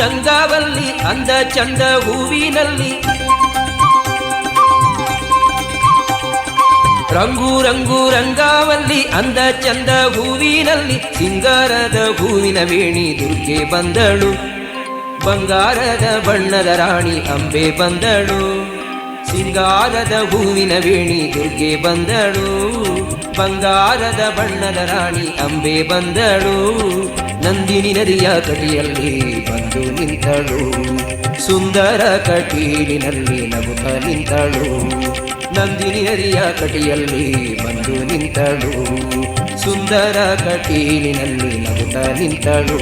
ರಂಗವಲ್ಲಿ ಅಂದ ಚಂದ ಹೂವಿನಲ್ಲಿ ರಂಗು ರಂಗು ರಂಗವಲ್ಲಿ ಅಂದ ಚಂದ ಹೂವಿನಲ್ಲಿ ಸಿಂಗಾರದ ಹೂವಿನ ವೇಣಿ ದುರ್ಗೆ ಬಂದಳು ಬಂಗಾರದ ಬಣ್ಣದ ರಾಣಿ ಅಂಬೆ ಬಂದಳು ಸಿಂಗಾರದ ಹೂವಿನ ವೇಣಿ ದುರ್ಗೆ ಬಂದಳು ಬಂಗಾರದ ಬಣ್ಣದ ರಾಣಿ ಅಂಬೆ ಬಂದಳು ನಂದಿನಿ ನದಿಯ ಕಟಿಯಲ್ಲಿ ಬಂದು ನಿಂತಳು ಸುಂದರ ಕಟೀಲಿನಲ್ಲಿ ನಗುತ್ತ ನಿಂತಳು ನಂದಿನಿ ನದಿಯ ಕಟಿಯಲ್ಲಿ ಬಂದು ನಿಂತಳು ಸುಂದರ ಕಟೀಲಿನಲ್ಲಿ ನಗುತ್ತ ನಿಂತಳು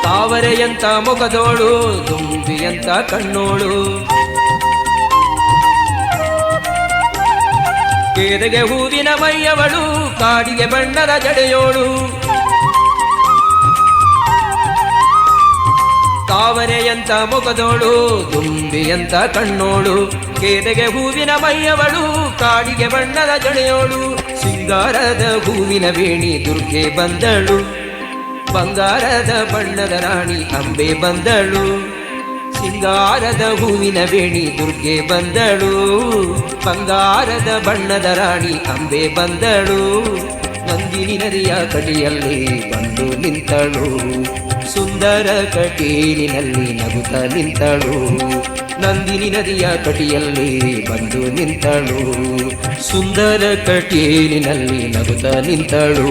ತಾವರೆಯಂತ ಮೊಗದೋಳು ದುಂಬಿಯಂತ ಕಣ್ಣೋಳು ಕೇದಗೆ ಹೂವಿನ ಮೈಯವಳು ಕಾಡಿಗೆ ಬಣ್ಣದ ಜಡೆಯೋಳು ತಾವರೆಯಂತ ಮೊಗದೋಳು ದುಂಬಿಯಂತ ಕಣ್ಣೋಳು ಕೇದಗೆ ಹೂವಿನ ಮೈಯವಳು ಕಾಡಿಗೆ ಬಣ್ಣದ ಜಡೆಯೋಳು ಸಿಂಗಾರದ ಹೂವಿನ ವೇಣಿ ದುರ್ಗೆ ಬಂದಳು ಬಂಗಾರದ ಬಣ್ಣದ ರಾಣಿ ಅಂಬೆ ಬಂದಳು ಸಿಂಗಾರದ ಹೂವಿನ ವೇಣಿ ದುರ್ಗೆ ಬಂದಳು ಬಂಗಾರದ ಬಣ್ಣದ ರಾಣಿ ಅಂಬೆ ಬಂದಳು ನಂದಿನಿ ನದಿಯ ಕಟಿಯಲ್ಲಿ ಬಂದು ನಿಂತಳು ಸುಂದರ ಕಟೀಲಿನಲ್ಲಿ ನಗುತ್ತ ನಿಂತಳು ನಂದಿನಿ ನದಿಯ ಕಟಿಯಲ್ಲಿ ಬಂದು ನಿಂತಳು ಸುಂದರ ಕಟೀಲಿನಲ್ಲಿ ನಗುತ್ತ ನಿಂತಳು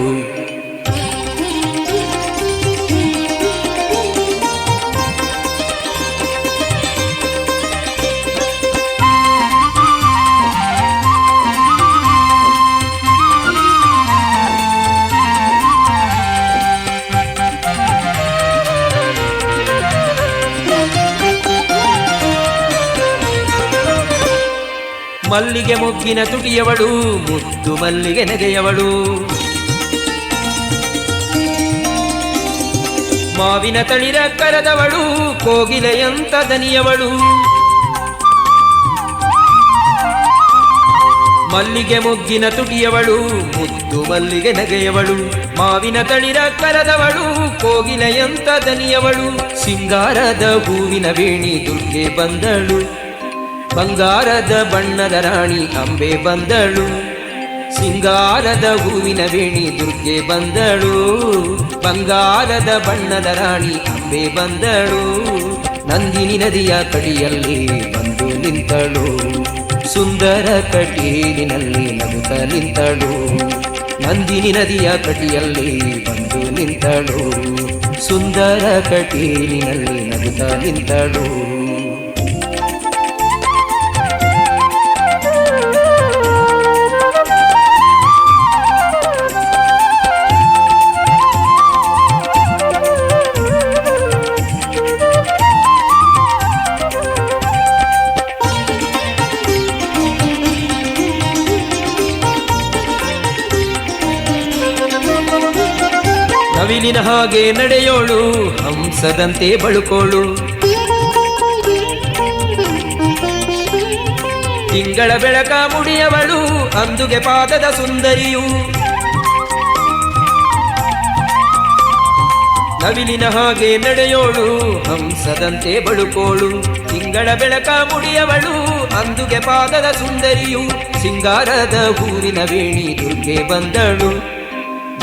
ಮಲ್ಲಿಗೆ ಮೊಗ್ಗಿನ ತುಟಿಯವಳು ಮುದ್ದು ಮಲ್ಲಿಗೆ ನೆಗೆಯವಳು ಮಾವಿನ ತಳಿರ ಕರದವಳು ಕೋಗಿಲೆಯಂತ ದನಿಯವಳು ಮಲ್ಲಿಗೆ ಮೊಗ್ಗಿನ ತುಟಿಯವಳು ಮುದ್ದು ಮಲ್ಲಿಗೆ ನೆಗೆಯವಳು ಮಾವಿನ ತಳಿರ ಕರದವಳು ಕೋಗಿಲೆಯಂತ ದನಿಯವಳು ಸಿಂಗಾರದ ಹೂವಿನ ವೇಣಿ ದುರ್ಗೆ ಬಂದಳು ಬಂಗಾರದ ಬಣ್ಣದ ರಾಣಿ ಅಂಬೆ ಬಂದಳು ಸಿಂಗಾರದ ಹೂವಿನ ವೇಣಿ ದುರ್ಗೆ ಬಂದಳು ಬಂಗಾರದ ಬಣ್ಣದ ರಾಣಿ ಅಂಬೆ ಬಂದಳು ನಂದಿನಿ ನದಿಯ ಕಡಿಯಲ್ಲಿ ಬಂದು ನಿಂತಳು ಸುಂದರ ಕಟೀಲಿನಲ್ಲಿ ನಗುತ್ತ ನಿಂತಳು ನಂದಿನಿ ನದಿಯ ಕಟಿಯಲ್ಲಿ ಬಂದು ನಿಂತಳು ಸುಂದರ ಕಟೀಲಿನಲ್ಲಿ ನಗುತ್ತ ನಿಂತಳು ನವಿಲಿನ ಹಾಗೆ ನಡೆಯೋಳು ಹಂಸದಂತೆ ಬಳುಕೋಳು ತಿಂಗಳ ಬೆಳಕ ಮುಡಿಯವಳು ಅಂದುಗೆ ಪಾದದ ಸುಂದರಿಯು ನವಿಲಿನ ಹಾಗೆ ನಡೆಯೋಳು ಹಂಸದಂತೆ ಬಳುಕೋಳು ತಿಂಗಳ ಬೆಳಕ ಮುಡಿಯವಳು ಅಂದುಗೆ ಪಾದದ ಸುಂದರಿಯು ಸಿಂಗಾರದ ಹೂವಿನ ವೇಣಿ ದುರ್ಗೆ ಬಂದಳು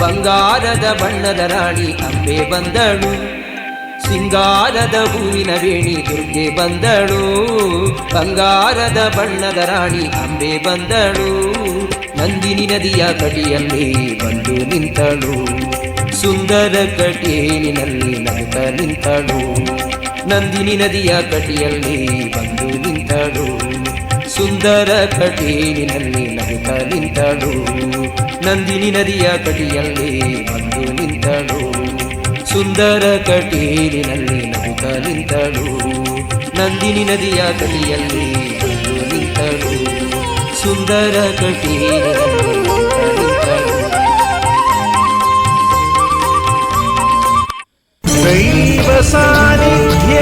ಬಂಗಾರದ ಬಣ್ಣದ ರಾಣಿ ಅಂಬೆ ಬಂದಳು ಸಿಂಗಾರದ ಹೂವಿನ ವೇಣಿ ದುರ್ಗೆ ಬಂದಳು ಬಂಗಾರದ ಬಣ್ಣದ ರಾಣಿ ಅಂಬೆ ಬಂದಳು ನಂದಿನಿ ನದಿಯ ಕಟಿಯಲ್ಲಿ ಬಂದು ನಿಂತಳು ಸುಂದರ ಕಟೀಲಿನಲ್ಲಿ ನಗುತ್ತ ನಿಂತಳು ನಂದಿನಿ ನದಿಯ ಕಟಿಯಲ್ಲಿ ಬಂದು ನಿಂತಳು ಸುಂದರ ಕಟೀಲಿನಲ್ಲಿ ನಗುತ್ತ ನಿಂತಳು ನಂದಿನಿ ನದಿಯ ಕಟಿಯಲ್ಲಿ ಬಂದು ನಿಂತಳು ಸುಂದರ ಕಟೀಲಿನಲ್ಲಿ ನಗುತ್ತ ನಿಂತಳು ನಂದಿನಿ ನದಿಯ ಕಟಿಯಲ್ಲಿ ಬಂದು ನಿಂತಳು ಸುಂದರ ಕಟೀಲಿನಲ್ಲಿ ನಿಂತಳು. ದೈವ ಸಾನ್ನಿಧ್ಯ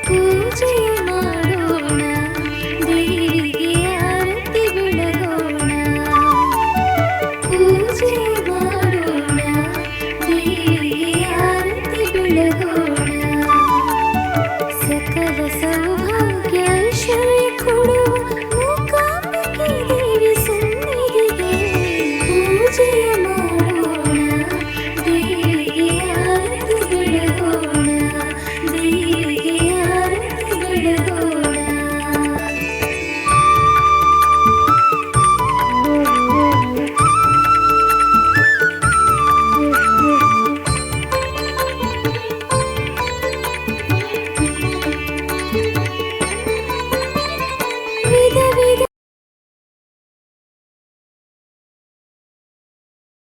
ಪೂಜೆ ಮಾಡೋಣ, ದೇವಿಗೆ ಆರತಿ ಬೆಳಗೋಣ. ಪೂಜೆ ಮಾಡೋಣ, ದೇವಿಗೆ ಆರತಿ ಬೆಳಗೋಣ. ಸಕಲ ಸೌ